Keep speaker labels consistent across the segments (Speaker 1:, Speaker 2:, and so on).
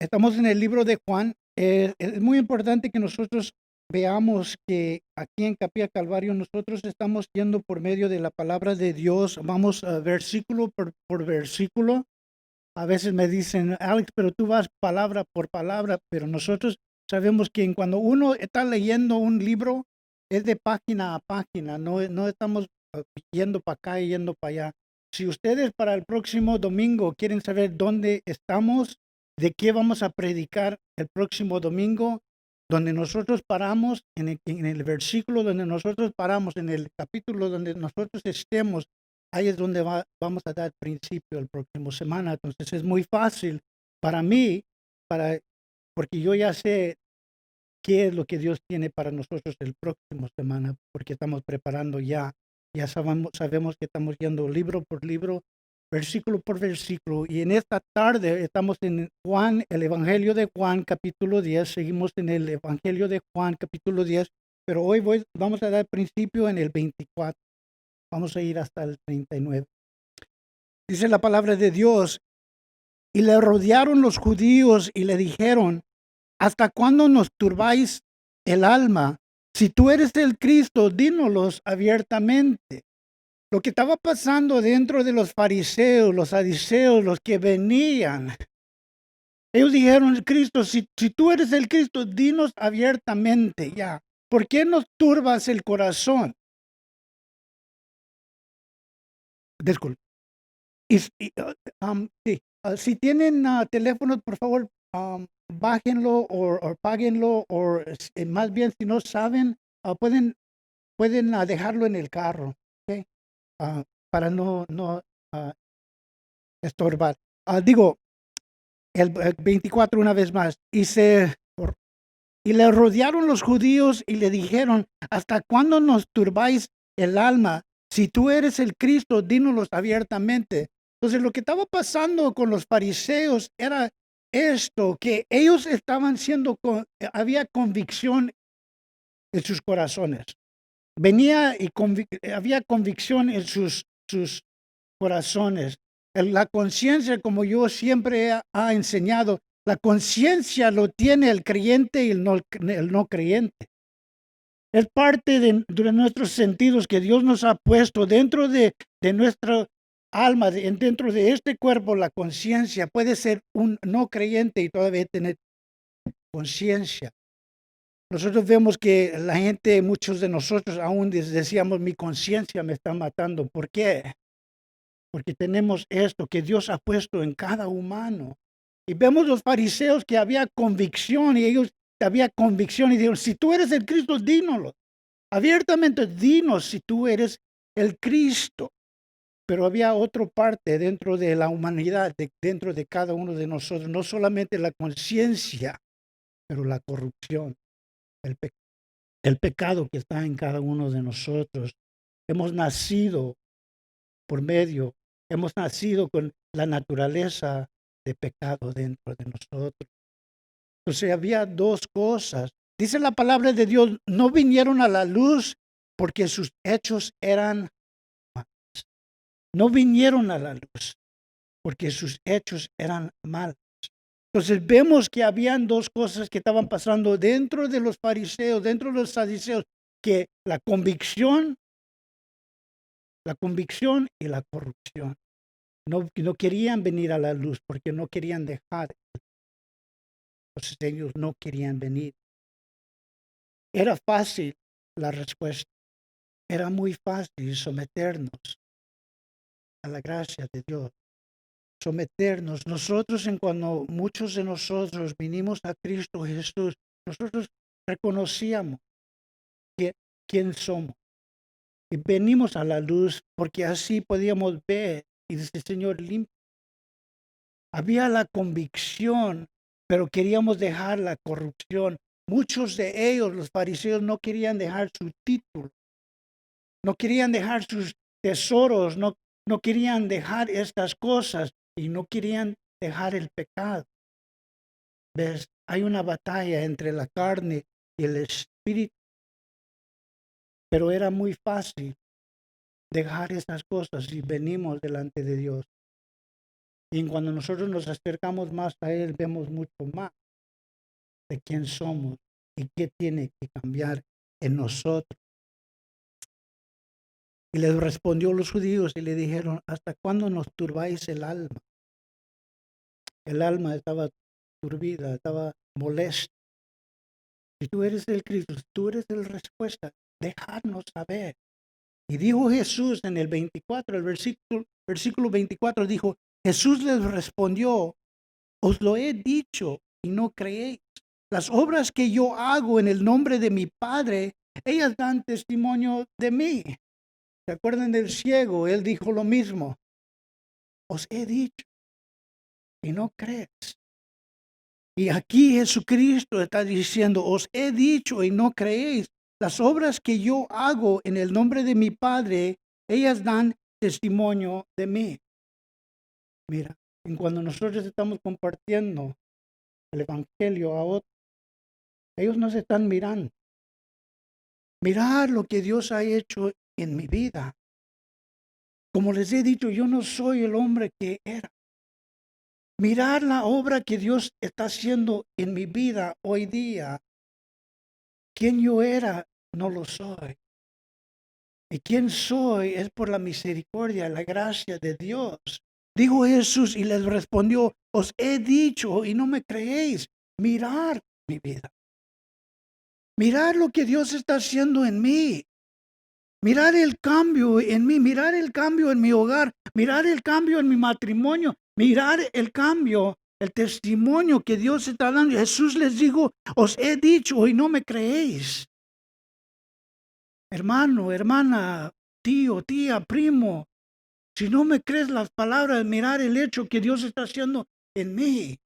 Speaker 1: Estamos en el libro de Juan. Es muy importante que nosotros veamos que aquí en Capilla Calvario nosotros estamos yendo por medio de la palabra de Dios. Vamos versículo por versículo. A veces me dicen, Alex, pero tú vas palabra por palabra, pero nosotros sabemos que cuando uno está leyendo un libro es de página a página, no estamos yendo para acá y yendo para allá. Si ustedes para el próximo domingo quieren saber dónde estamos, de qué vamos a predicar el próximo domingo, donde nosotros paramos, en el versículo donde nosotros paramos, en el capítulo donde nosotros estemos, ahí es donde vamos a dar principio el próximo semana. Entonces es muy fácil para mí, para, porque yo ya sé qué es lo que Dios tiene para nosotros el próximo semana, porque estamos preparando ya sabemos que estamos yendo libro por libro, versículo por versículo, y en esta tarde estamos en Juan, el Evangelio de Juan, capítulo 10, seguimos en el Evangelio de Juan, capítulo 10, pero hoy vamos a dar principio en el 24, vamos a ir hasta el 39. Dice la palabra de Dios, y le rodearon los judíos y le dijeron, ¿hasta cuándo nos turbáis el alma? Si tú eres el Cristo, dínoslos abiertamente. Lo que estaba pasando dentro de los fariseos, los saduceos, los que venían, ellos dijeron, Cristo, si tú eres el Cristo, dinos abiertamente ya. ¿Por qué nos turbas el corazón? Disculpe. Sí, si tienen teléfonos, por favor, bájenlo o páguenlo, o más bien, si no saben, pueden dejarlo en el carro, ¿ok? Para no ah, estorbar. Digo, el 24 una vez más, y le rodearon los judíos y le dijeron, ¿hasta cuándo nos turbáis el alma? Si tú eres el Cristo, dínoslo abiertamente. Entonces, lo que estaba pasando con los fariseos era esto, que ellos estaban había convicción en sus corazones. Había convicción en sus corazones. La conciencia, como yo siempre ha enseñado, la conciencia lo tiene el creyente y el no creyente. Es parte de nuestros sentidos que Dios nos ha puesto dentro de nuestra alma, dentro de este cuerpo. La conciencia puede ser un no creyente y todavía tener conciencia. Nosotros vemos que la gente, muchos de nosotros aún decíamos, mi conciencia me está matando. ¿Por qué? Porque tenemos esto que Dios ha puesto en cada humano. Y vemos los fariseos que había convicción, y ellos había convicción y dijeron, si tú eres el Cristo, dínoslo. Abiertamente, dinos si tú eres el Cristo. Pero había otra parte dentro de la humanidad, dentro de cada uno de nosotros, no solamente la conciencia, pero la corrupción, el, pe- el pecado que está en cada uno de nosotros. Hemos nacido por medio, hemos nacido con la naturaleza de pecado dentro de nosotros. Entonces había dos cosas. Dice la palabra de Dios, no vinieron a la luz porque sus hechos eran malos. No vinieron a la luz porque sus hechos eran malos. Entonces vemos que habían dos cosas que estaban pasando dentro de los fariseos, dentro de los saduceos, que la convicción y la corrupción. No querían venir a la luz porque no querían dejar. Entonces ellos no querían venir. Era fácil la respuesta. Era muy fácil someternos a la gracia de Dios. Someternos. Nosotros, en cuando muchos de nosotros vinimos a Cristo Jesús, nosotros reconocíamos quién somos. Y venimos a la luz porque así podíamos ver y dice, Señor, limpia. Había la convicción, pero queríamos dejar la corrupción. Muchos de ellos, los fariseos, no querían dejar su título, no querían dejar sus tesoros, no querían dejar estas cosas y no querían dejar el pecado. ¿Ves? Hay una batalla entre la carne y el espíritu, pero era muy fácil dejar estas cosas y venimos delante de Dios. Y cuando nosotros nos acercamos más a Él, vemos mucho más de quién somos y qué tiene que cambiar en nosotros. Y les respondió los judíos y le dijeron, ¿hasta cuándo nos turbáis el alma? El alma estaba turbida, estaba molesta. Si tú eres el Cristo, si tú eres la respuesta, dejadnos saber. Y dijo Jesús en el 24, el versículo 24, dijo, Jesús les respondió, os lo he dicho y no creéis. Las obras que yo hago en el nombre de mi Padre, ellas dan testimonio de mí. ¿Se acuerdan del ciego? Él dijo lo mismo. Os he dicho y no crees. Y aquí Jesucristo está diciendo, os he dicho y no creéis. Las obras que yo hago en el nombre de mi Padre, ellas dan testimonio de mí. Mira, y cuando nosotros estamos compartiendo el Evangelio a otros, ellos nos están mirando. Mirar lo que Dios ha hecho en mi vida. Como les he dicho, yo no soy el hombre que era. Mirar la obra que Dios está haciendo en mi vida hoy día. Quien yo era, no lo soy. Y quien soy es por la misericordia, la gracia de Dios. Dijo Jesús y les respondió, os he dicho y no me creéis. Mirar mi vida. Mirar lo que Dios está haciendo en mí. Mirar el cambio en mí, mirar el cambio en mi hogar, mirar el cambio en mi matrimonio, mirar el cambio, el testimonio que Dios está dando. Jesús les dijo, os he dicho y no me creéis. Hermano, hermana, tío, tía, primo, si no me crees las palabras, mirar el hecho que Dios está haciendo en mí.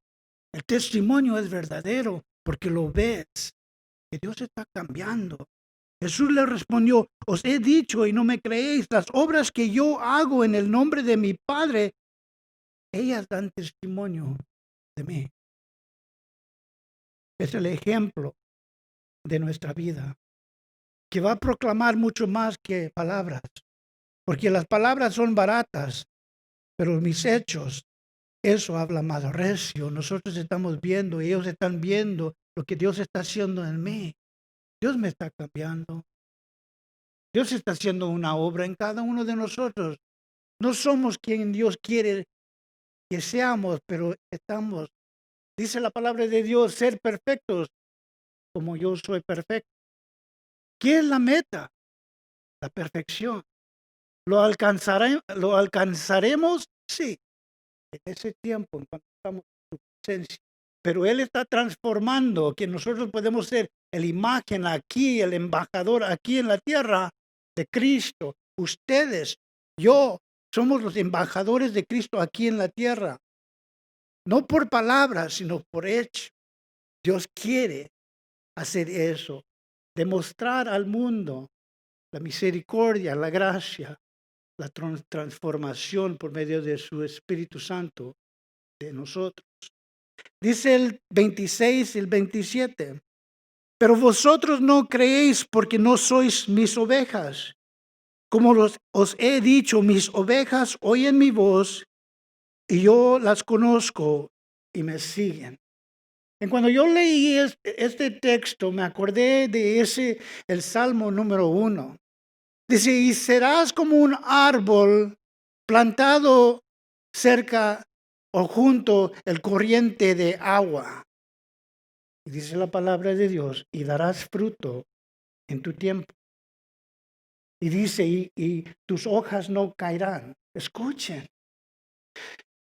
Speaker 1: El testimonio es verdadero porque lo ves, que Dios está cambiando. Jesús le respondió, os he dicho y no me creéis, las obras que yo hago en el nombre de mi Padre, ellas dan testimonio de mí. Es el ejemplo de nuestra vida, que va a proclamar mucho más que palabras, porque las palabras son baratas, pero mis hechos, eso habla más recio. Nosotros estamos viendo, ellos están viendo lo que Dios está haciendo en mí. Dios me está cambiando. Dios está haciendo una obra en cada uno de nosotros. No somos quien Dios quiere que seamos, pero estamos, dice la palabra de Dios, ser perfectos como yo soy perfecto. ¿Qué es la meta? La perfección. ¿Lo alcanzaremos? Sí, en ese tiempo, en cuanto estamos en su presencia. Pero Él está transformando, que nosotros podemos ser la imagen aquí, el embajador aquí en la tierra de Cristo. Ustedes, yo, somos los embajadores de Cristo aquí en la tierra. No por palabras, sino por hecho. Dios quiere hacer eso, demostrar al mundo la misericordia, la gracia, la transformación por medio de su Espíritu Santo de nosotros. Dice el 26 y el 27, pero vosotros no creéis porque no sois mis ovejas. Como os he dicho, mis ovejas oyen mi voz y yo las conozco y me siguen. Y cuando yo leí este texto, me acordé de el Salmo número 1. Dice, y serás como un árbol plantado cerca o junto al corriente de agua. Y dice la palabra de Dios, y darás fruto en tu tiempo. Y dice, y tus hojas no caerán. Escuchen.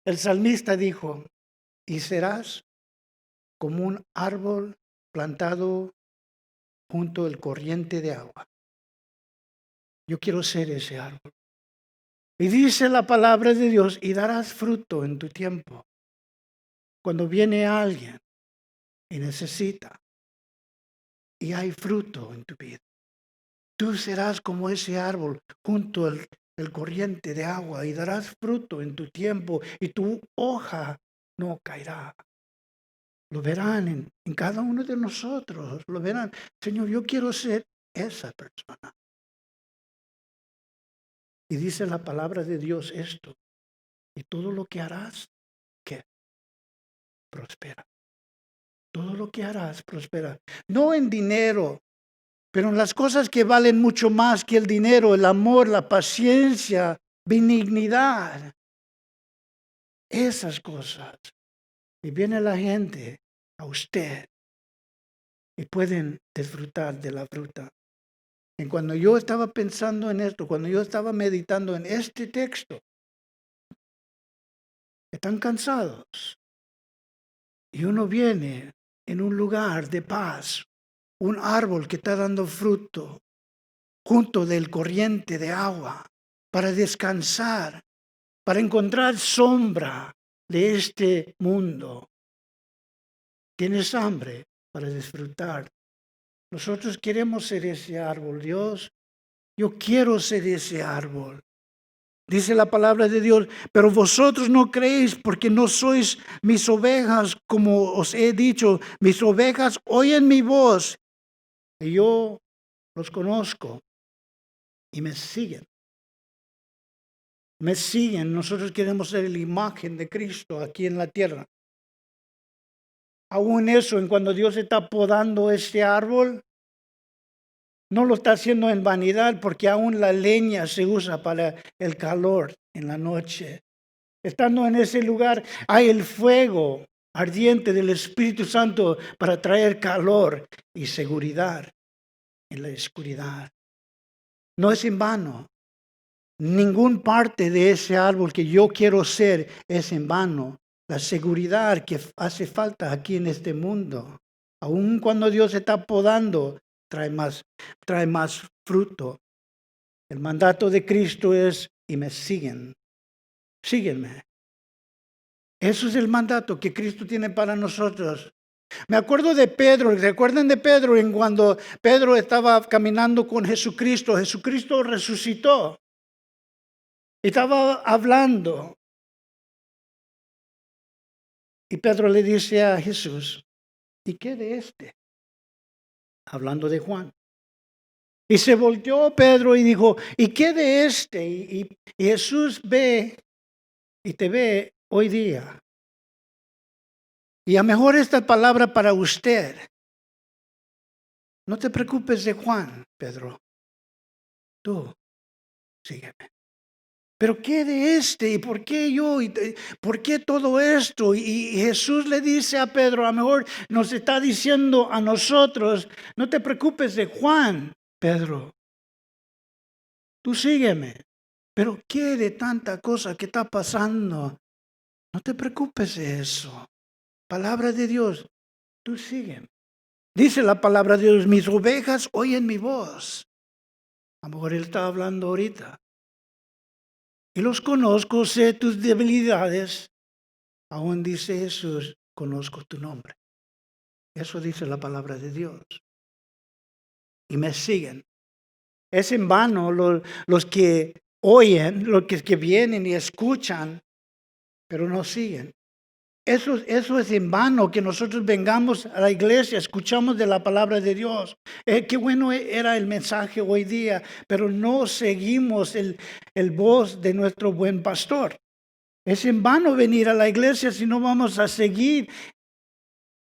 Speaker 1: El salmista dijo, y serás como un árbol plantado junto al corriente de agua. Yo quiero ser ese árbol. Y dice la palabra de Dios, y darás fruto en tu tiempo. Cuando viene alguien y necesita, y hay fruto en tu vida, tú serás como ese árbol junto al corriente de agua, y darás fruto en tu tiempo, y tu hoja no caerá. Lo verán en cada uno de nosotros, lo verán. Señor, yo quiero ser esa persona. Y dice la palabra de Dios esto, y todo lo que harás, prospera. Todo lo que harás prospera. No en dinero, pero en las cosas que valen mucho más que el dinero, el amor, la paciencia, benignidad. Esas cosas. Y viene la gente a usted y pueden disfrutar de la fruta. Y cuando yo estaba pensando en esto, cuando yo estaba meditando en este texto, están cansados. Y uno viene en un lugar de paz, un árbol que está dando fruto, junto del corriente de agua, para descansar, para encontrar sombra de este mundo. Tienes hambre para disfrutar. Nosotros queremos ser ese árbol, Dios. Yo quiero ser ese árbol. Dice la palabra de Dios, pero vosotros no creéis porque no sois mis ovejas, como os he dicho. Mis ovejas oyen mi voz y yo los conozco y me siguen. Me siguen. Nosotros queremos ser la imagen de Cristo aquí en la tierra. Aún eso, en cuando Dios está podando este árbol, no lo está haciendo en vanidad porque aún la leña se usa para el calor en la noche. Estando en ese lugar hay el fuego ardiente del Espíritu Santo para traer calor y seguridad en la oscuridad. No es en vano. Ningún parte de ese árbol que yo quiero ser es en vano. La seguridad que hace falta aquí en este mundo, aun cuando Dios está podando, trae más fruto. El mandato de Cristo es, y me siguen, síguenme. Eso es el mandato que Cristo tiene para nosotros. Me acuerdo de Pedro, ¿recuerdan de Pedro? En cuando Pedro estaba caminando con Jesucristo, Jesucristo resucitó. Estaba hablando. Y Pedro le dice a Jesús, ¿y qué de este? Hablando de Juan. Y se volteó Pedro y dijo, ¿y qué de este? Y Jesús ve y te ve hoy día. Y a lo mejor esta palabra para usted. No te preocupes de Juan, Pedro. Tú, sígueme. ¿Pero qué de este? ¿Y por qué yo? ¿Y por qué todo esto? Y Jesús le dice a Pedro, a lo mejor nos está diciendo a nosotros, no te preocupes de Juan, Pedro. Tú sígueme. Pero ¿qué de tanta cosa que está pasando? No te preocupes de eso. Palabra de Dios, tú sígueme. Dice la palabra de Dios, mis ovejas oyen mi voz. A lo mejor él está hablando ahorita. Y los conozco, sé tus debilidades. Aún dice Jesús, conozco tu nombre. Eso dice la palabra de Dios. Y me siguen. Es en vano los que oyen, los que vienen y escuchan, pero no siguen. Eso es en vano que nosotros vengamos a la iglesia, escuchamos de la palabra de Dios. Qué bueno era el mensaje hoy día, pero no seguimos el voz de nuestro buen pastor. Es en vano venir a la iglesia si no vamos a seguir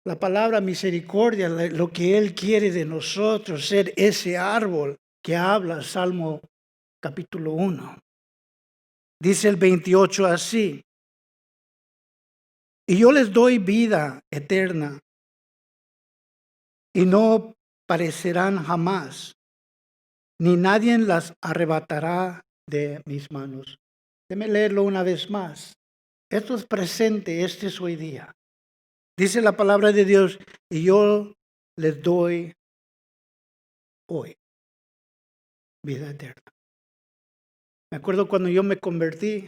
Speaker 1: la palabra misericordia, lo que Él quiere de nosotros, ser ese árbol que habla Salmo capítulo 1. Dice el 28 así. Y yo les doy vida eterna y no parecerán jamás, ni nadie las arrebatará de mis manos. Déjeme leerlo una vez más. Esto es presente, este es hoy día. Dice la palabra de Dios, y yo les doy hoy vida eterna. Me acuerdo cuando yo me convertí,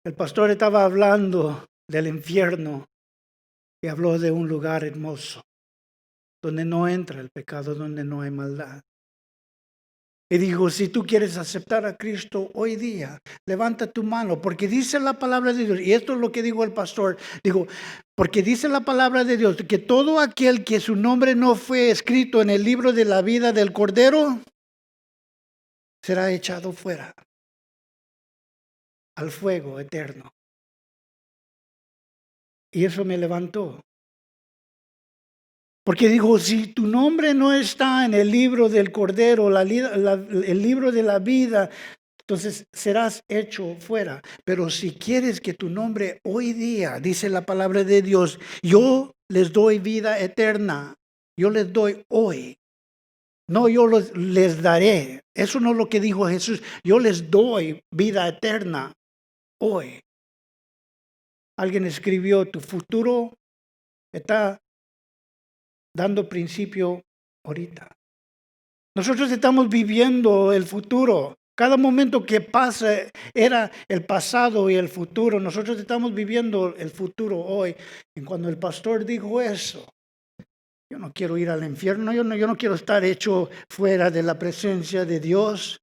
Speaker 1: el pastor estaba hablando del infierno y habló de un lugar hermoso, donde no entra el pecado, donde no hay maldad. Y dijo, si tú quieres aceptar a Cristo hoy día, levanta tu mano, porque dice la palabra de Dios, y esto es lo que dijo el pastor, dijo, porque dice la palabra de Dios, que todo aquel que su nombre no fue escrito en el libro de la vida del Cordero, será echado fuera al fuego eterno. Y eso me levantó. Porque dijo, si tu nombre no está en el libro del Cordero, el libro de la vida, entonces serás hecho fuera. Pero si quieres que tu nombre hoy día, dice la palabra de Dios, yo les doy vida eterna. Yo les doy hoy. No, les daré. Eso no es lo que dijo Jesús. Yo les doy vida eterna hoy. Alguien escribió, tu futuro está dando principio ahorita. Nosotros estamos viviendo el futuro. Cada momento que pasa era el pasado y el futuro. Nosotros estamos viviendo el futuro hoy. Y cuando el pastor dijo eso, yo no quiero ir al infierno, yo no quiero estar hecho fuera de la presencia de Dios.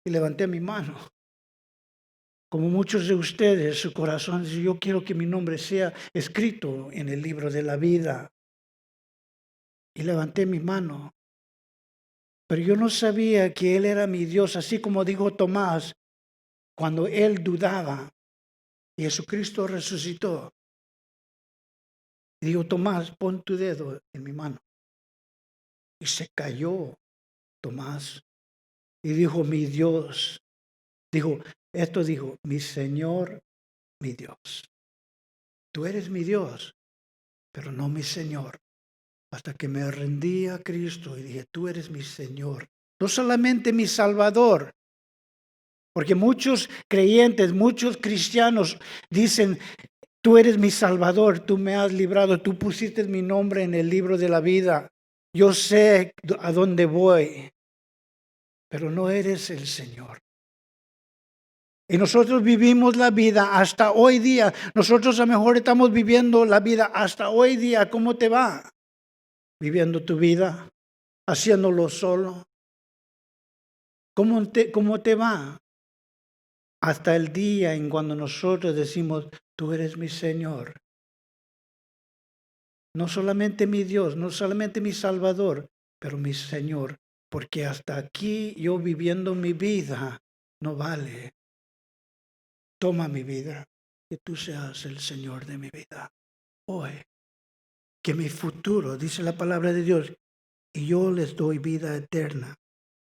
Speaker 1: Y levanté mi mano. Como muchos de ustedes, su corazón dice, yo quiero que mi nombre sea escrito en el libro de la vida. Y levanté mi mano. Pero yo no sabía que Él era mi Dios, así como dijo Tomás, cuando él dudaba. Y Jesucristo resucitó. Y dijo, Tomás, pon tu dedo en mi mano. Y se cayó Tomás. Y dijo, mi Dios. Dijo, mi Señor, mi Dios. Tú eres mi Dios, pero no mi Señor. Hasta que me rendí a Cristo y dije, tú eres mi Señor. No solamente mi Salvador. Porque muchos creyentes, muchos cristianos dicen, tú eres mi Salvador, tú me has librado, tú pusiste mi nombre en el libro de la vida. Yo sé a dónde voy, pero no eres el Señor. Y nosotros vivimos la vida hasta hoy día. Nosotros a lo mejor estamos viviendo la vida hasta hoy día. ¿Cómo te va? Viviendo tu vida, haciéndolo solo. ¿Cómo te va? Hasta el día en cuando nosotros decimos, tú eres mi Señor. No solamente mi Dios, no solamente mi Salvador, pero mi Señor. Porque hasta aquí yo viviendo mi vida no vale. Toma mi vida, que tú seas el Señor de mi vida. Hoy, que mi futuro, dice la palabra de Dios, y yo les doy vida eterna.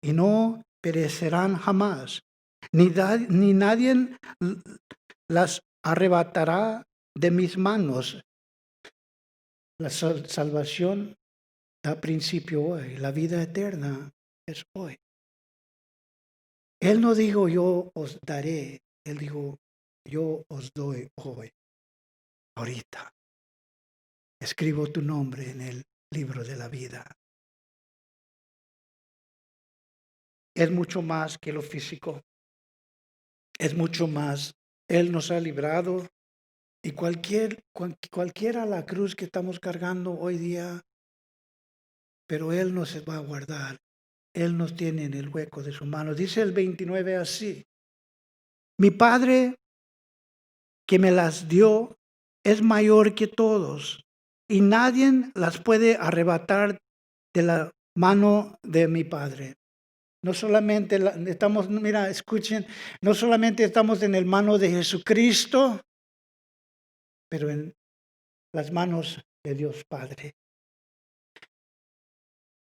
Speaker 1: Y no perecerán jamás, ni nadie las arrebatará de mis manos. La salvación da principio hoy, la vida eterna es hoy. Él no dijo yo os daré, él dijo yo os doy hoy, ahorita. Escribo tu nombre en el libro de la vida. Es mucho más que lo físico, es mucho más. Él nos ha librado y cualquiera la cruz que estamos cargando hoy día, pero Él nos va a guardar. Él nos tiene en el hueco de su mano. Dice el 29 así. Mi Padre que me las dio es mayor que todos y nadie las puede arrebatar de la mano de mi Padre. No solamente estamos, mira, escuchen, no solamente estamos en el mano de Jesucristo, pero en las manos de Dios Padre.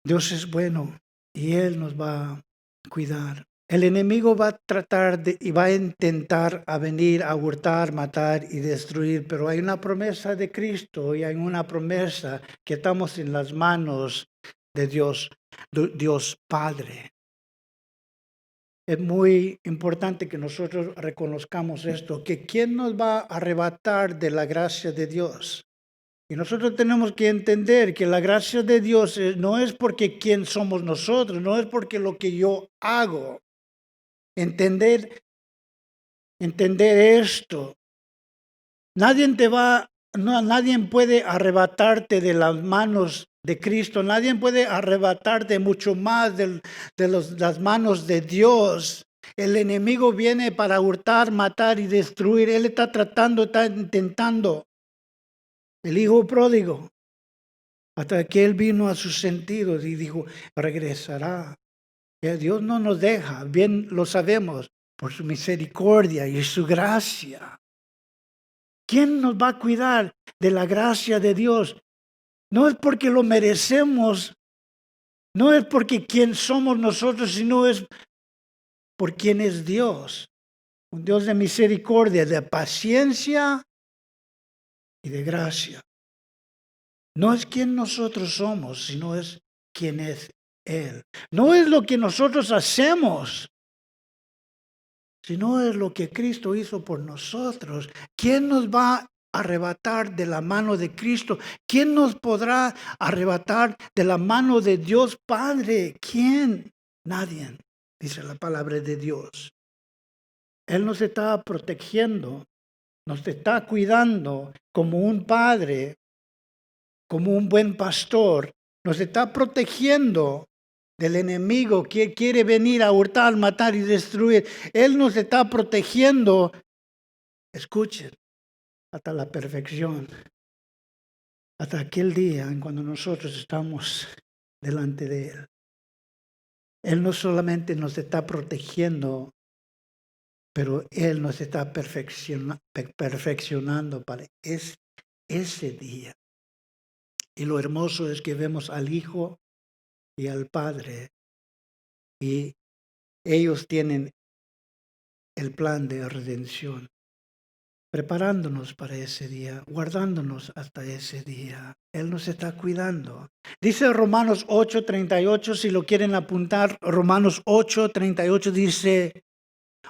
Speaker 1: Dios es bueno y Él nos va a cuidar. El enemigo va a tratar y va a intentar a venir a hurtar, matar y destruir, pero hay una promesa de Cristo y hay una promesa que estamos en las manos de Dios, Dios Padre. Es muy importante que nosotros reconozcamos esto, que ¿quién nos va a arrebatar de la gracia de Dios? Y nosotros tenemos que entender que la gracia de Dios no es porque quién somos nosotros, no es porque lo que yo hago. Entender esto. Nadie puede arrebatarte de las manos de Cristo. Nadie puede arrebatarte mucho más de las manos de Dios. El enemigo viene para hurtar, matar y destruir. Él está intentando. El hijo pródigo. Hasta que él vino a sus sentidos y dijo, regresará. Dios no nos deja, bien lo sabemos, por su misericordia y su gracia. ¿Quién nos va a cuidar de la gracia de Dios? No es porque lo merecemos, no es porque quién somos nosotros, sino es por quién es Dios. Un Dios de misericordia, de paciencia y de gracia. No es quien nosotros somos, sino es quien es Él. No es lo que nosotros hacemos, sino es lo que Cristo hizo por nosotros. ¿Quién nos va a arrebatar de la mano de Cristo? ¿Quién nos podrá arrebatar de la mano de Dios Padre? ¿Quién? Nadie, dice la palabra de Dios. Él nos está protegiendo, nos está cuidando como un padre, como un buen pastor. Nos está protegiendo del enemigo que quiere venir a hurtar, matar y destruir. Él nos está protegiendo, escuchen, hasta la perfección, hasta aquel día en cuando nosotros estamos delante de Él. Él no solamente nos está protegiendo, pero Él nos está perfeccionando para ese día. Y lo hermoso es que vemos al Hijo y al Padre, y ellos tienen el plan de redención, preparándonos para ese día, guardándonos hasta ese día. Él nos está cuidando. Dice Romanos 8:38, si lo quieren apuntar, Romanos 8:38 dice,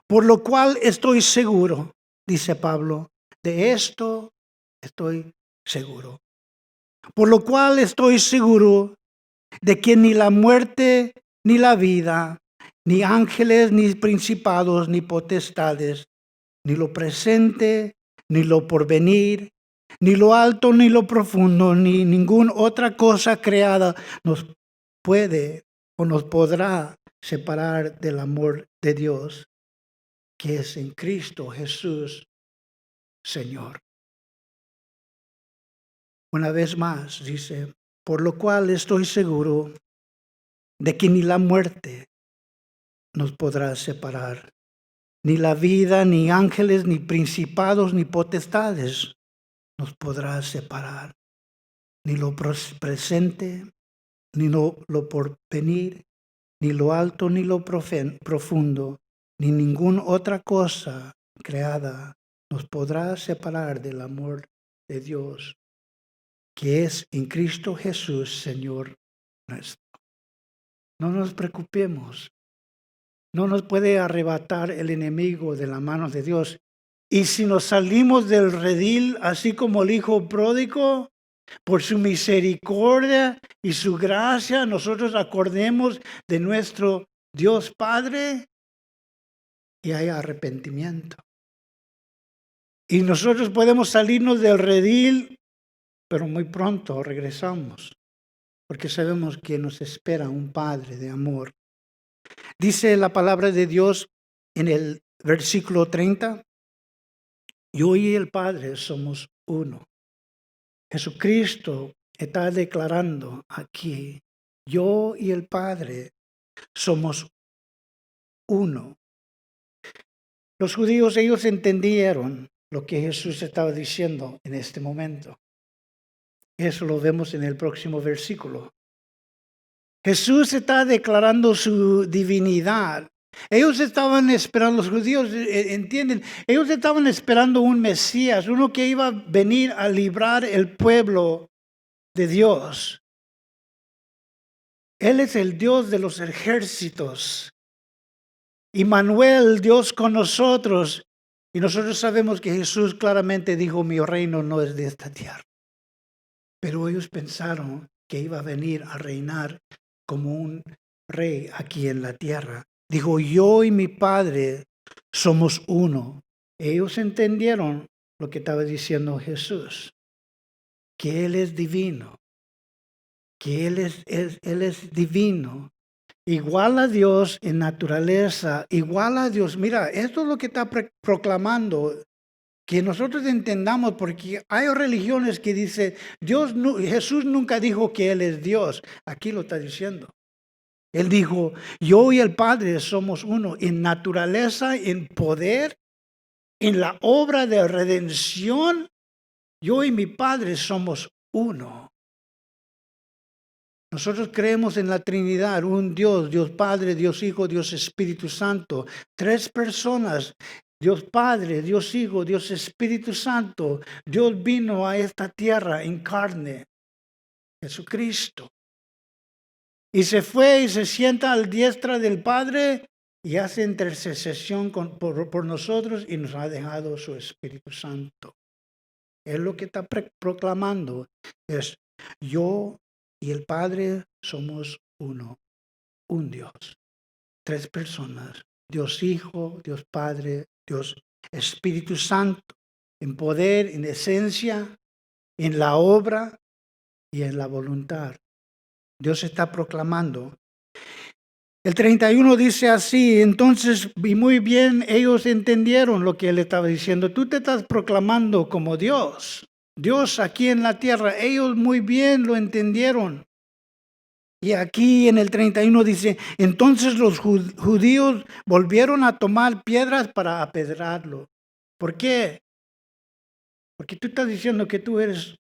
Speaker 1: por lo cual estoy seguro, dice Pablo, de esto estoy seguro. Por lo cual estoy seguro de que ni la muerte, ni la vida, ni ángeles, ni principados, ni potestades, ni lo presente, ni lo porvenir, ni lo alto, ni lo profundo, ni ninguna otra cosa creada nos puede o nos podrá separar del amor de Dios, que es en Cristo Jesús, Señor. Una vez más dice, por lo cual estoy seguro de que ni la muerte nos podrá separar, ni la vida, ni ángeles, ni principados, ni potestades nos podrá separar, ni lo presente, ni lo porvenir, ni lo alto, ni lo profundo, ni ninguna otra cosa creada nos podrá separar del amor de Dios, que es en Cristo Jesús, Señor nuestro. No nos preocupemos. No nos puede arrebatar el enemigo de la mano de Dios. Y si nos salimos del redil, así como el hijo pródigo, por su misericordia y su gracia, nosotros acordemos de nuestro Dios Padre y hay arrepentimiento. Y nosotros podemos salirnos del redil, pero muy pronto regresamos, porque sabemos que nos espera un Padre de amor. Dice la palabra de Dios en el versículo 30, yo y el Padre somos uno. Jesucristo está declarando aquí, yo y el Padre somos uno. Los judíos, ellos entendieron lo que Jesús estaba diciendo en este momento. Eso lo vemos en el próximo versículo. Jesús está declarando su divinidad. Ellos estaban esperando, los judíos entienden, ellos estaban esperando un Mesías, uno que iba a venir a librar el pueblo de Dios. Él es el Dios de los ejércitos. Immanuel, Dios con nosotros. Y nosotros sabemos que Jesús claramente dijo, mi reino no es de esta tierra. Pero ellos pensaron que iba a venir a reinar como un rey aquí en la tierra. Dijo, yo y mi Padre somos uno. Ellos entendieron lo que estaba diciendo Jesús, que Él es divino, que Él es divino, igual a Dios en naturaleza, igual a Dios. Mira, esto es lo que está proclamando, que nosotros entendamos, porque hay religiones que dicen, Jesús nunca dijo que Él es Dios. Aquí lo está diciendo. Él dijo, yo y el Padre somos uno en naturaleza, en poder En la obra de redención, yo y mi Padre somos uno. Nosotros creemos en la Trinidad, un Dios, Dios Padre, Dios Hijo, Dios Espíritu Santo. Tres personas, Dios Padre, Dios Hijo, Dios Espíritu Santo. Dios vino a esta tierra en carne, Jesucristo. Y se fue y se sienta a la diestra del Padre y hace intercesión por nosotros y nos ha dejado su Espíritu Santo. Es lo que está proclamando. Es yo y el Padre somos uno, un Dios. Tres personas. Dios Hijo, Dios Padre, Dios Espíritu Santo. En poder, en esencia, en la obra y en la voluntad. Dios está proclamando. El 31 dice así, entonces, y muy bien, ellos entendieron lo que él estaba diciendo. Tú te estás proclamando como Dios, Dios aquí en la tierra. Ellos muy bien lo entendieron. Y aquí en el 31 dice, entonces los judíos volvieron a tomar piedras para apedrarlo. ¿Por qué? Porque tú estás diciendo que tú eres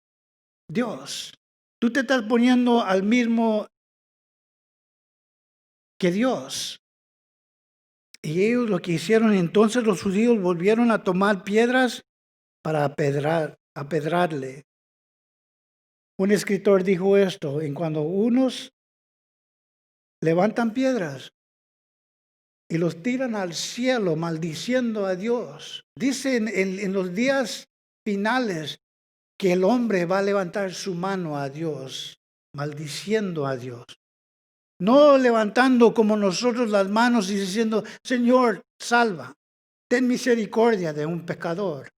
Speaker 1: Dios. Tú te estás poniendo al mismo que Dios. Y ellos lo que hicieron, entonces los judíos volvieron a tomar piedras para apedrarle. Un escritor dijo esto, en cuando unos levantan piedras y los tiran al cielo maldiciendo a Dios. Dicen en los días finales que el hombre va a levantar su mano a Dios, maldiciendo a Dios. No levantando como nosotros las manos y diciendo, Señor, salva, ten misericordia de un pecador.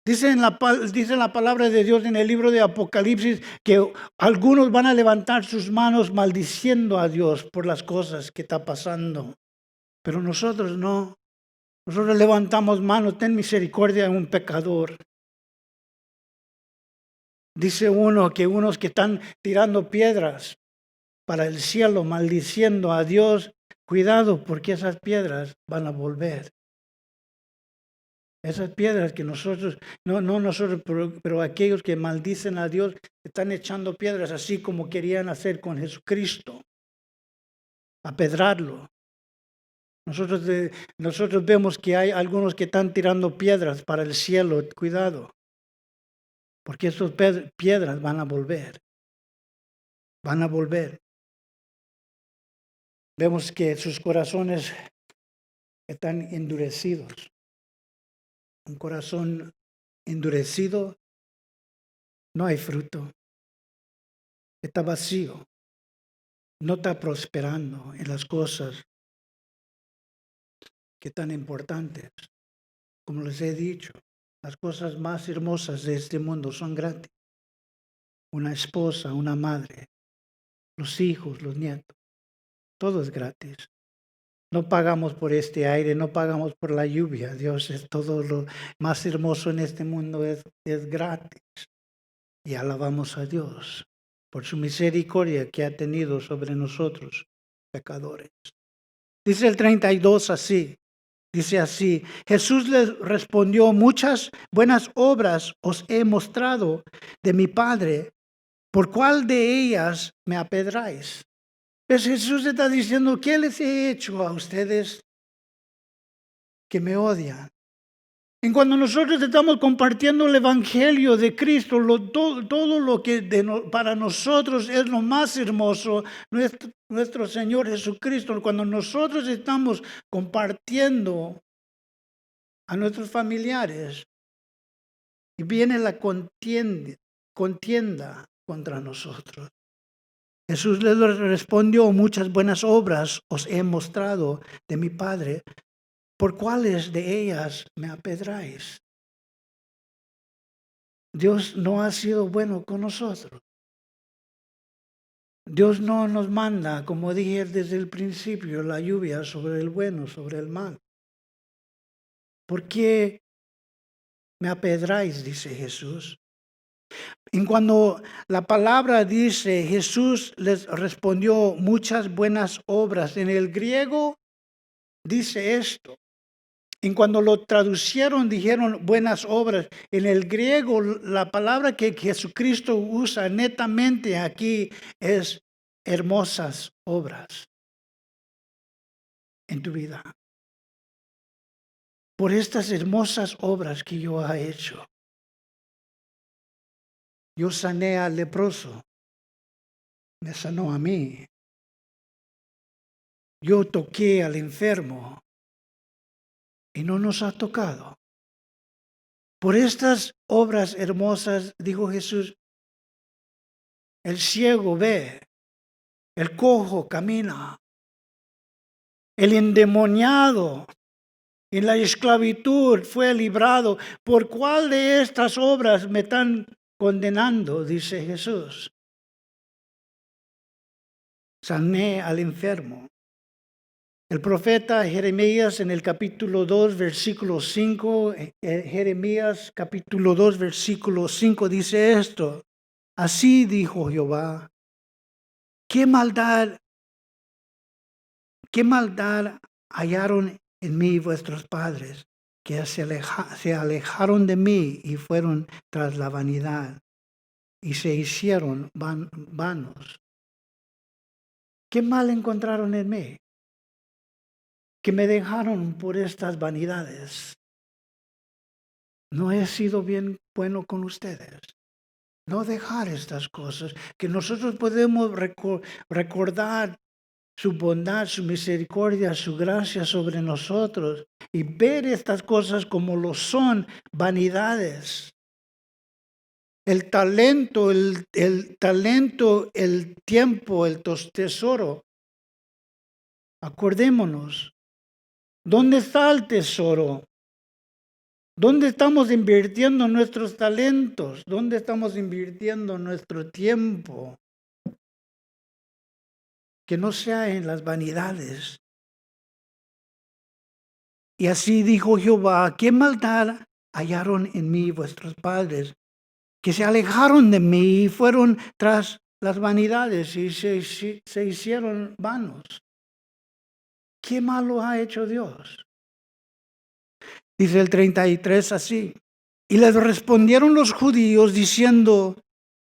Speaker 1: Dice la palabra de Dios en el libro de Apocalipsis que algunos van a levantar sus manos maldiciendo a Dios por las cosas que está pasando. Pero nosotros no. Nosotros levantamos manos, ten misericordia de un pecador. Dice uno que unos que están tirando piedras para el cielo, maldiciendo a Dios, cuidado porque esas piedras van a volver. Esas piedras que nosotros, no nosotros, pero aquellos que maldicen a Dios, están echando piedras así como querían hacer con Jesucristo, apedrarlo. Nosotros vemos que hay algunos que están tirando piedras para el cielo, cuidado, porque esas piedras van a volver. Van a volver. Vemos que sus corazones están endurecidos. Un corazón endurecido, no hay fruto. Está vacío. No está prosperando en las cosas que tan importantes. Como les he dicho, las cosas más hermosas de este mundo son gratis. Una esposa, una madre, los hijos, los nietos, todo es gratis. No pagamos por este aire, no pagamos por la lluvia. Dios es todo lo más hermoso en este mundo, es gratis. Y alabamos a Dios por su misericordia que ha tenido sobre nosotros, pecadores. Dice el 32 así, dice así, Jesús les respondió, muchas buenas obras os he mostrado de mi Padre, ¿por cuál de ellas me apedráis? Pues Jesús está diciendo, ¿qué les he hecho a ustedes que me odian? En cuando nosotros estamos compartiendo el Evangelio de Cristo, todo lo que para nosotros es lo más hermoso, nuestro Señor Jesucristo, cuando nosotros estamos compartiendo a nuestros familiares y viene la contienda contra nosotros. Jesús les respondió, muchas buenas obras os he mostrado de mi Padre, ¿por cuáles de ellas me apedráis? Dios no ha sido bueno con nosotros. Dios no nos manda, como dije desde el principio, la lluvia sobre el bueno, sobre el mal. ¿Por qué me apedráis? Dice Jesús. Y cuando la palabra dice, Jesús les respondió muchas buenas obras, en el griego dice esto, Y cuando lo traducieron, dijeron buenas obras. En el griego, la palabra que Jesucristo usa netamente aquí es hermosas obras en tu vida. Por estas hermosas obras que yo he hecho. Yo sané al leproso, me sanó a mí. Yo toqué al enfermo y no nos ha tocado. Por estas obras hermosas, dijo Jesús, el ciego ve, el cojo camina, el endemoniado en la esclavitud fue librado. ¿Por cuál de estas obras me están condenando? Dice Jesús. Sané al enfermo. El profeta Jeremías en el capítulo 2, versículo 5, Jeremías capítulo 2, versículo 5 dice esto. Así dijo Jehová, ¿qué maldad hallaron en mí vuestros padres, que se alejaron de mí y fueron tras la vanidad y se hicieron vanos? ¿Qué mal encontraron en mí? Que me dejaron por estas vanidades. No he sido bien bueno con ustedes. No dejar estas cosas, que nosotros podemos recordar su bondad, su misericordia, su gracia sobre nosotros y ver estas cosas como lo son, vanidades. El talento, el tiempo, el tesoro. Acordémonos, ¿dónde está el tesoro? ¿Dónde estamos invirtiendo nuestros talentos? ¿Dónde estamos invirtiendo nuestro tiempo? Que no sea en las vanidades. Y así dijo Jehová, ¿qué maldad hallaron en mí vuestros padres? Que se alejaron de mí y fueron tras las vanidades y se hicieron vanos. ¿Qué malo ha hecho Dios? Dice el 33 así. Y les respondieron los judíos diciendo,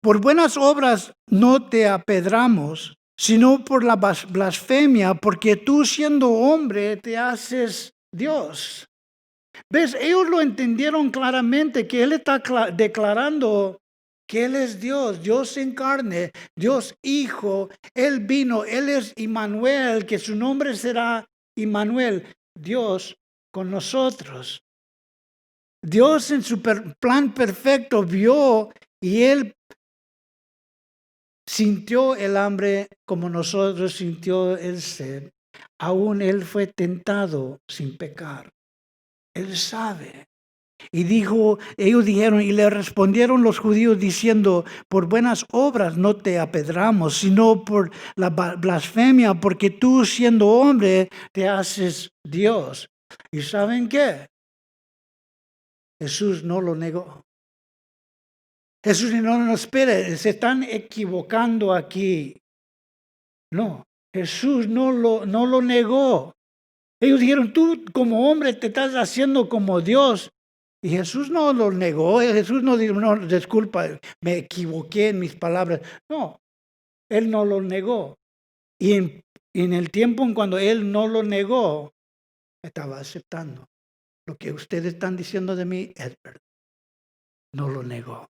Speaker 1: por buenas obras no te apedramos, sino por la blasfemia, porque tú siendo hombre te haces Dios. ¿Ves? Ellos lo entendieron claramente, que Él está declarando que Él es Dios, Dios en carne, Dios Hijo, Él vino, Él es Immanuel, que su nombre será Immanuel, Dios con nosotros. Dios en su plan perfecto vio y Él sintió el hambre como nosotros sintió el sed. Aún Él fue tentado sin pecar. Él sabe. Y ellos dijeron, y le respondieron los judíos diciendo, por buenas obras no te apedramos, sino por la blasfemia, porque tú siendo hombre te haces Dios. ¿Y saben qué? Jesús no lo negó. Jesús no espere, se están equivocando aquí. No, Jesús no lo negó. Ellos dijeron, tú como hombre te estás haciendo como Dios. Y Jesús no lo negó. Jesús no dijo, no, disculpa, me equivoqué en mis palabras. No, Él no lo negó. Y en el tiempo en cuando Él no lo negó, estaba aceptando. Lo que ustedes están diciendo de mí es verdad. No lo negó.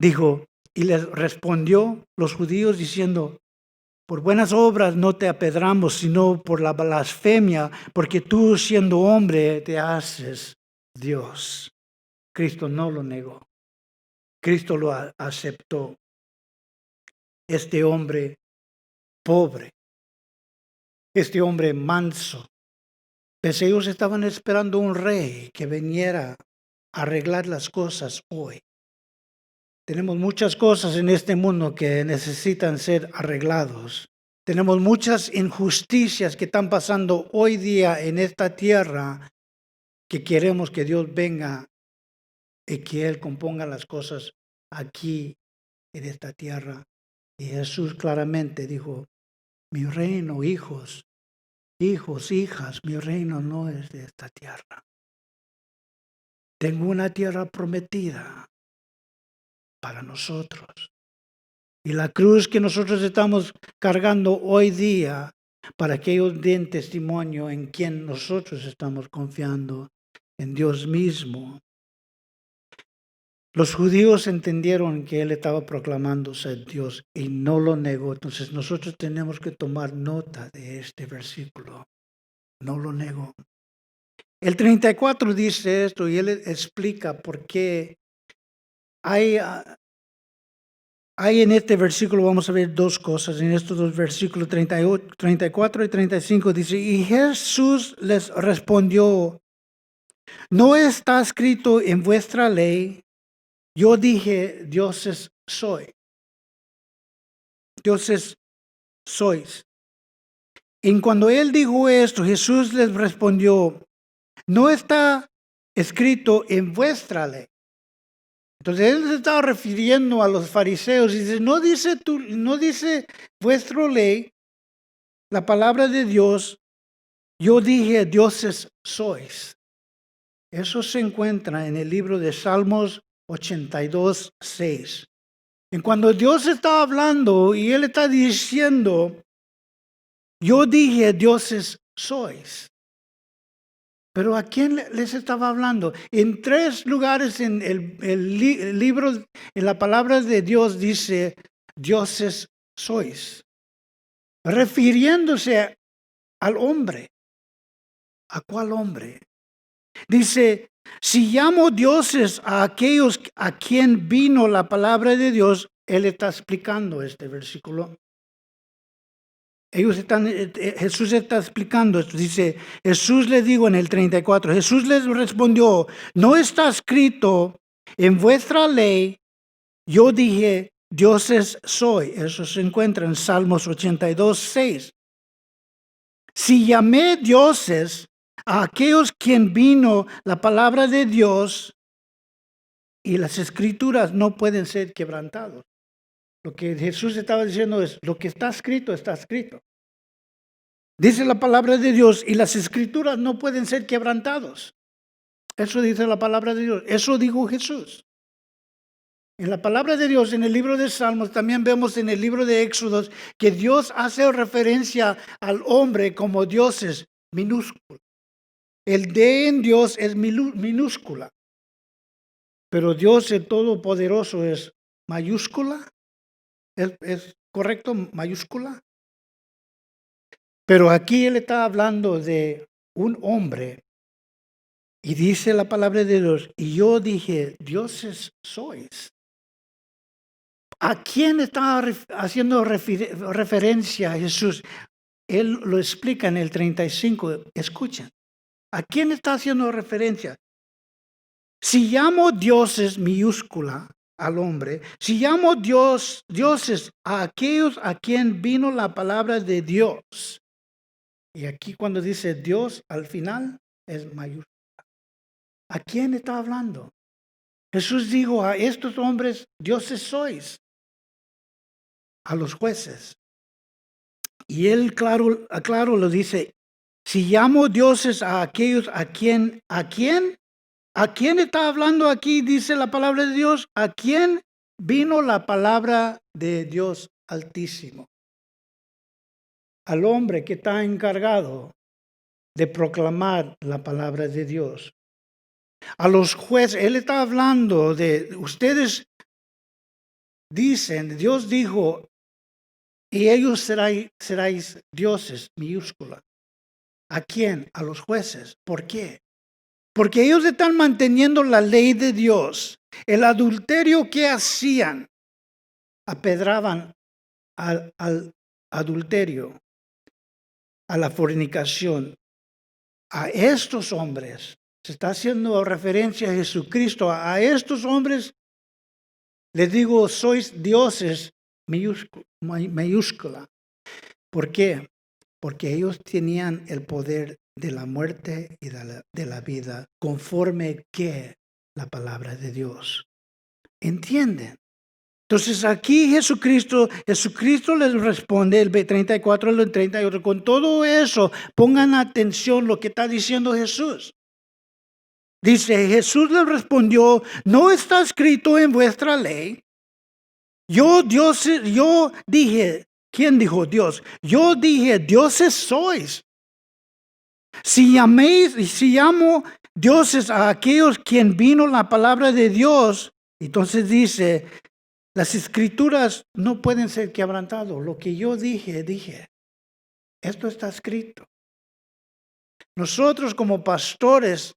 Speaker 1: Dijo, y les respondió los judíos diciendo, por buenas obras no te apedramos, sino por la blasfemia, porque tú siendo hombre te haces Dios. Cristo no lo negó. Cristo lo aceptó. Este hombre pobre, este hombre manso. Pues ellos estaban esperando un rey que viniera a arreglar las cosas hoy. Tenemos muchas cosas en este mundo que necesitan ser arreglados. Tenemos muchas injusticias que están pasando hoy día en esta tierra que queremos que Dios venga y que Él componga las cosas aquí en esta tierra. Y Jesús claramente dijo, mi reino, hijos, hijas, mi reino no es de esta tierra. Tengo una tierra prometida para nosotros. Y la cruz que nosotros estamos cargando hoy día para que ellos den testimonio en quien nosotros estamos confiando, en Dios mismo. Los judíos entendieron que él estaba proclamando ser Dios y no lo negó. Entonces nosotros tenemos que tomar nota de este versículo. No lo negó. El 34 dice esto y él explica por qué hay en este versículo, vamos a ver dos cosas. En estos dos versículos 34 y 35 dice, y Jesús les respondió, no está escrito en vuestra ley, yo dije, dioses soy. Dioses sois. Y cuando él dijo esto, Jesús les respondió, no está escrito en vuestra ley. Entonces él se estaba refiriendo a los fariseos y dice, no dice vuestra ley, la palabra de Dios, yo dije, dioses sois. Eso se encuentra en el libro de Salmos 82, 6. Y cuando Dios está hablando y él está diciendo, yo dije, dioses sois. Pero ¿a quién les estaba hablando? En tres lugares en el libro, en la palabra de Dios dice, dioses sois. Refiriéndose al hombre. ¿A cuál hombre? Dice, si llamo dioses a aquellos a quien vino la palabra de Dios, él está explicando este versículo. Jesús está explicando esto. Dice, Jesús le dijo en el 34, Jesús les respondió, no está escrito en vuestra ley, yo dije, dioses soy. Eso se encuentra en Salmos 82, 6. Si llamé dioses a aquellos quien vino la palabra de Dios y las escrituras no pueden ser quebrantados. Lo que Jesús estaba diciendo es, lo que está escrito, está escrito. Dice la palabra de Dios y las escrituras no pueden ser quebrantados. Eso dice la palabra de Dios. Eso dijo Jesús. En la palabra de Dios, en el libro de Salmos, también vemos en el libro de Éxodos que Dios hace referencia al hombre como dioses minúsculos. El D en Dios es minúscula. Pero Dios el Todopoderoso es mayúscula. ¿Es correcto? Mayúscula. Pero aquí él está hablando de un hombre y dice la palabra de Dios, y yo dije, dioses sois. ¿A quién está haciendo referencia a Jesús? Él lo explica en el 35, escuchen. ¿A quién está haciendo referencia? Si llamo dioses minúscula al hombre, si llamo dioses a aquellos a quien vino la palabra de Dios, y aquí cuando dice Dios al final es mayúscula. ¿A quién está hablando? Jesús dijo a estos hombres, dioses sois, a los jueces. Y él claro lo dice, si llamo dioses a aquellos ¿a quién está hablando aquí? Dice la palabra de Dios, ¿a quién vino la palabra de Dios Altísimo? Al hombre que está encargado de proclamar la palabra de Dios. A los jueces, él está hablando de, ustedes dicen, Dios dijo, y ellos seráis dioses, minúscula. ¿A quién? A los jueces. ¿Por qué? Porque ellos están manteniendo la ley de Dios. El adulterio que hacían, apedraban al adulterio, a la fornicación. A estos hombres, se está haciendo referencia a Jesucristo, a estos hombres les digo, sois dioses mayúscula. ¿Por qué? Porque ellos tenían el poder de la muerte y de la vida, conforme que la palabra de Dios. ¿Entienden? Entonces aquí Jesucristo les responde, el 34 y el 38, con todo eso, pongan atención lo que está diciendo Jesús. Dice, Jesús le respondió, ¿no está escrito en vuestra ley? Yo dije, ¿quién dijo Dios? Yo dije, dioses sois. Si llamo dioses a aquellos quien vino la palabra de Dios, entonces dice, las escrituras no pueden ser quebrantadas. Lo que yo dije. Esto está escrito. Nosotros como pastores,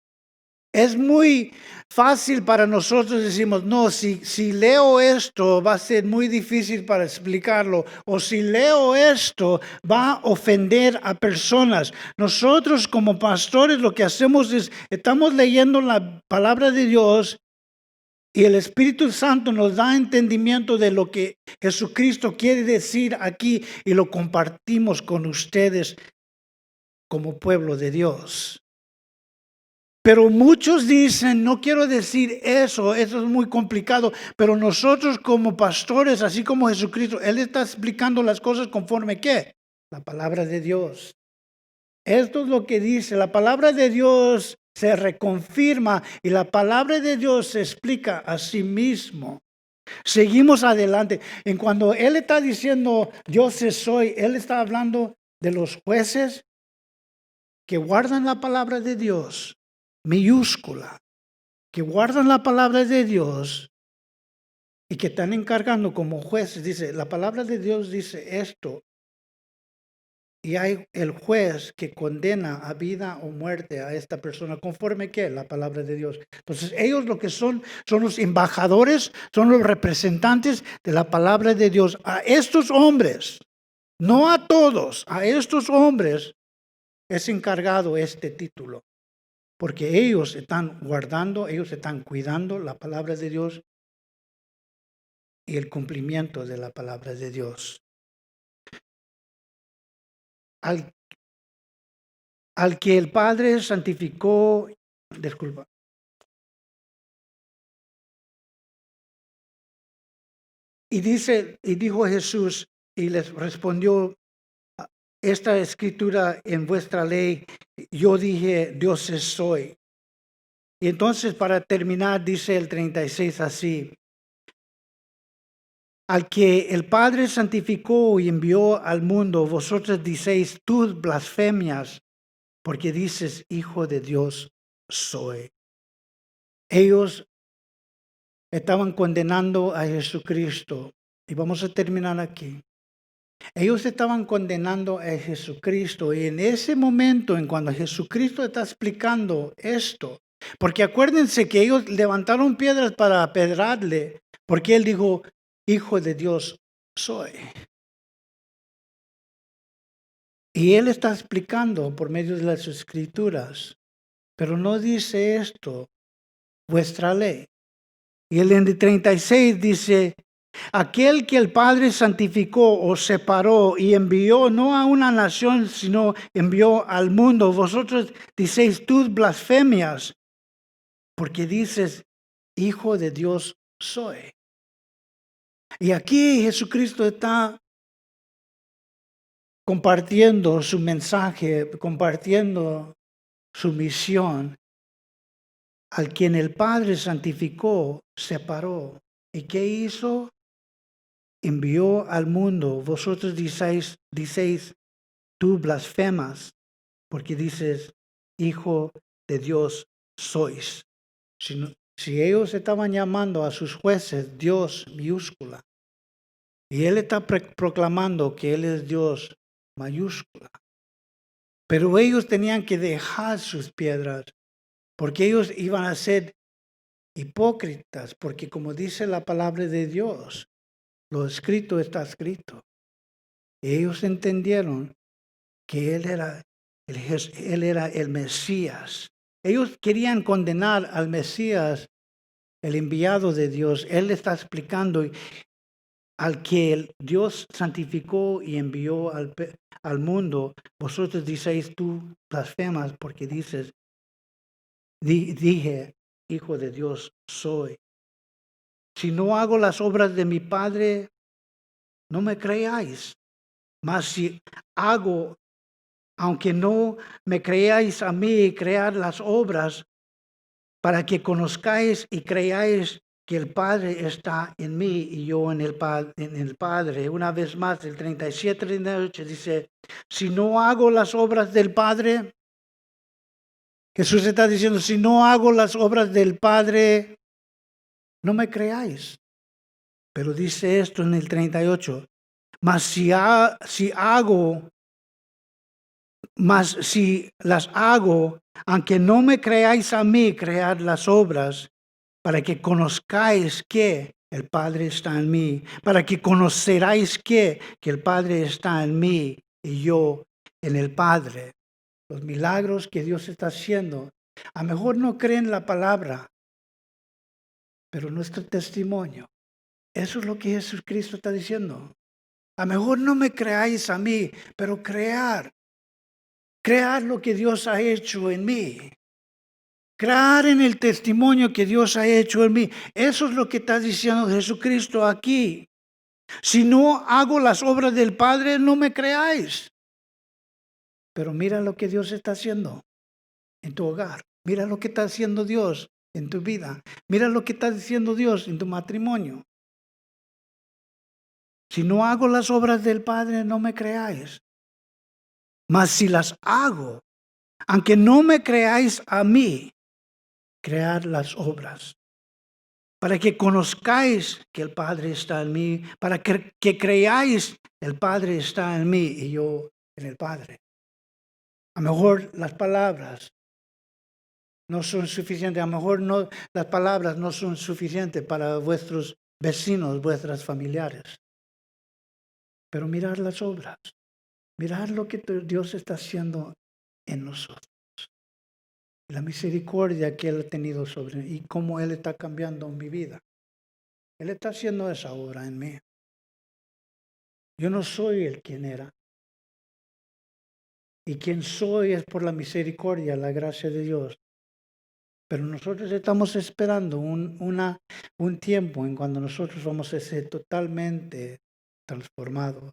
Speaker 1: es muy fácil para nosotros decimos, no, si leo esto va a ser muy difícil para explicarlo, o si leo esto va a ofender a personas. Nosotros como pastores lo que hacemos es, estamos leyendo la palabra de Dios y el Espíritu Santo nos da entendimiento de lo que Jesucristo quiere decir aquí y lo compartimos con ustedes como pueblo de Dios. Pero muchos dicen, no quiero decir eso es muy complicado, pero nosotros como pastores, así como Jesucristo, Él está explicando las cosas conforme ¿qué? La palabra de Dios. Esto es lo que dice, la palabra de Dios se reconfirma y la palabra de Dios se explica a sí mismo. Seguimos adelante. En cuando Él está diciendo, yo soy, Él está hablando de los jueces que guardan la palabra de Dios. Mayúscula, que guardan la palabra de Dios y que están encargando como jueces. Dice, la palabra de Dios dice esto. Y hay el juez que condena a vida o muerte a esta persona, conforme que la palabra de Dios. Entonces, ellos lo que son los embajadores, son los representantes de la palabra de Dios. A estos hombres, no a todos, a estos hombres es encargado este título. Porque ellos están guardando, ellos están cuidando la palabra de Dios y el cumplimiento de la palabra de Dios. Al que el Padre santificó, disculpa. Y dijo Jesús, y les respondió, esta escritura en vuestra ley, yo dije, dioses soy. Y entonces para terminar dice el 36 así, al que el Padre santificó y envió al mundo, vosotros dices tus blasfemias, porque dices, Hijo de Dios soy. Ellos estaban condenando a Jesucristo. Y vamos a terminar aquí. Ellos estaban condenando a Jesucristo. Y en ese momento, en cuando Jesucristo está explicando esto, porque acuérdense que ellos levantaron piedras para apedrarle, porque él dijo, Hijo de Dios soy. Y él está explicando por medio de las escrituras, pero no dice esto, vuestra ley. Y el en 36 dice, aquel que el Padre santificó o separó y envió no a una nación, sino envió al mundo. Vosotros dices tus blasfemias, porque dices, Hijo de Dios soy. Y aquí Jesucristo está compartiendo su mensaje, compartiendo su misión, al quien el Padre santificó, separó. ¿Y qué hizo? Envió al mundo. Vosotros dices, tú blasfemas, porque dices, Hijo de Dios sois. Si ellos estaban llamando a sus jueces Dios mayúscula, y Él está proclamando que Él es Dios mayúscula, pero ellos tenían que dejar sus piedras, porque ellos iban a ser hipócritas, porque como dice la palabra de Dios, lo escrito está escrito. Ellos entendieron que Él era el Mesías. Ellos querían condenar al Mesías, el enviado de Dios. Él está explicando al que Dios santificó y envió al mundo. Vosotros dices, tú blasfemas porque dices, dije, Hijo de Dios soy. Si no hago las obras de mi Padre, no me creáis. Mas si hago, aunque no me creáis a mí, crear las obras, para que conozcáis y creáis que el Padre está en mí y yo en el Padre. Una vez más, el 37, 38 dice, si no hago las obras del Padre, Jesús está diciendo, si no hago las obras del Padre, no me creáis. Pero dice esto en el 38, mas si las hago, aunque no me creáis a mí, cread las obras, para que conozcáis que el Padre está en mí, para que conoceráis que el Padre está en mí y yo en el Padre. Los milagros que Dios está haciendo, a lo mejor no creen la palabra, pero nuestro testimonio. Eso es lo que Jesucristo está diciendo. A lo mejor no me creáis a mí, pero crear lo que Dios ha hecho en mí. Crear en el testimonio que Dios ha hecho en mí. Eso es lo que está diciendo Jesucristo aquí. Si no hago las obras del Padre, no me creáis. Pero mira lo que Dios está haciendo en tu hogar. Mira lo que está haciendo Dios en tu vida. Mira lo que está haciendo Dios en tu matrimonio. Si no hago las obras del Padre, no me creáis. Mas si las hago, aunque no me creáis a mí, cread las obras. Para que conozcáis que el Padre está en mí, para que creáis el Padre está en mí y yo en el Padre. A lo mejor las palabras no son suficientes, a lo mejor no, las palabras no son suficientes para vuestros vecinos, vuestras familiares. Pero mirad las obras, mirad lo que Dios está haciendo en nosotros. La misericordia que Él ha tenido sobre mí y cómo Él está cambiando mi vida. Él está haciendo esa obra en mí. Yo no soy el quien era. Y quien soy es por la misericordia, la gracia de Dios. Pero nosotros estamos esperando un tiempo en cuando nosotros vamos a ser totalmente transformados.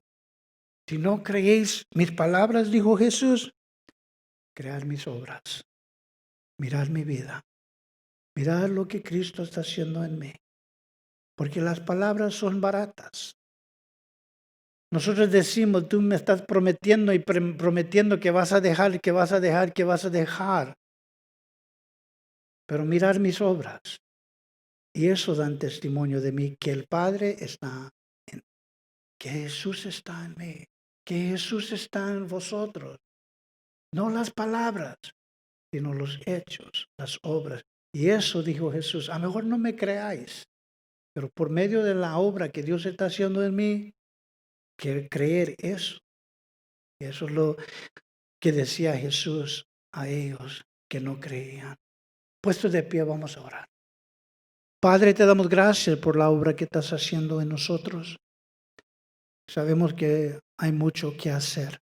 Speaker 1: Si no creéis mis palabras, dijo Jesús, cread mis obras. Mirad mi vida. Mirad lo que Cristo está haciendo en mí. Porque las palabras son baratas. Nosotros decimos, tú me estás prometiendo y prometiendo que vas a dejar, que vas a dejar, que vas a dejar. Pero mirar mis obras. Y eso dan testimonio de mí, que el Padre está en mí, que Jesús está en mí, que Jesús está en vosotros. No las palabras, sino los hechos, las obras. Y eso dijo Jesús, a lo mejor no me creáis, pero por medio de la obra que Dios está haciendo en mí, que creer eso. Y eso es lo que decía Jesús a ellos que no creían. Puestos de pie, vamos a orar. Padre, te damos gracias por la obra que estás haciendo en nosotros. Sabemos que hay mucho que hacer.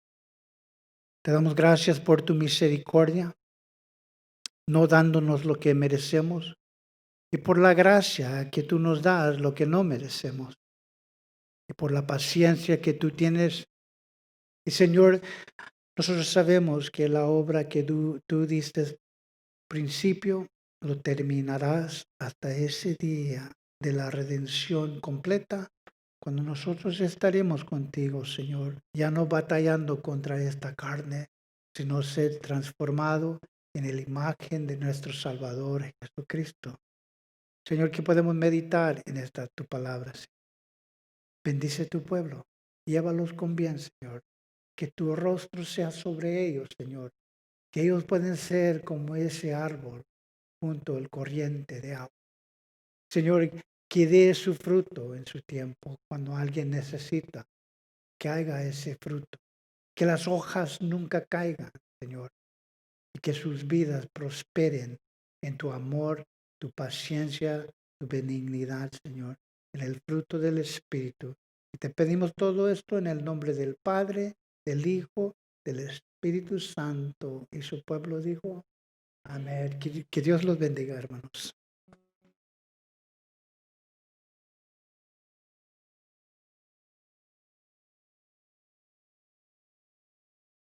Speaker 1: Te damos gracias por tu misericordia, no dándonos lo que merecemos, y por la gracia que tú nos das lo que no merecemos, y por la paciencia que tú tienes. Y Señor, nosotros sabemos que la obra que tú diste principio, lo terminarás hasta ese día de la redención completa, cuando nosotros estaremos contigo, Señor, ya no batallando contra esta carne, sino ser transformado en la imagen de nuestro Salvador Jesucristo. Señor, que podemos meditar en esta tu palabra. Señor. Bendice tu pueblo, llévalos con bien, Señor. Que tu rostro sea sobre ellos, Señor. Que ellos pueden ser como ese árbol junto al corriente de agua. Señor, que dé su fruto en su tiempo, cuando alguien necesita, que haga ese fruto. Que las hojas nunca caigan, Señor, y que sus vidas prosperen en tu amor, tu paciencia, tu benignidad, Señor, en el fruto del Espíritu. Y te pedimos todo esto en el nombre del Padre, del Hijo, del Espíritu Santo. Y su pueblo dijo, amén. Que Dios los bendiga, hermanos.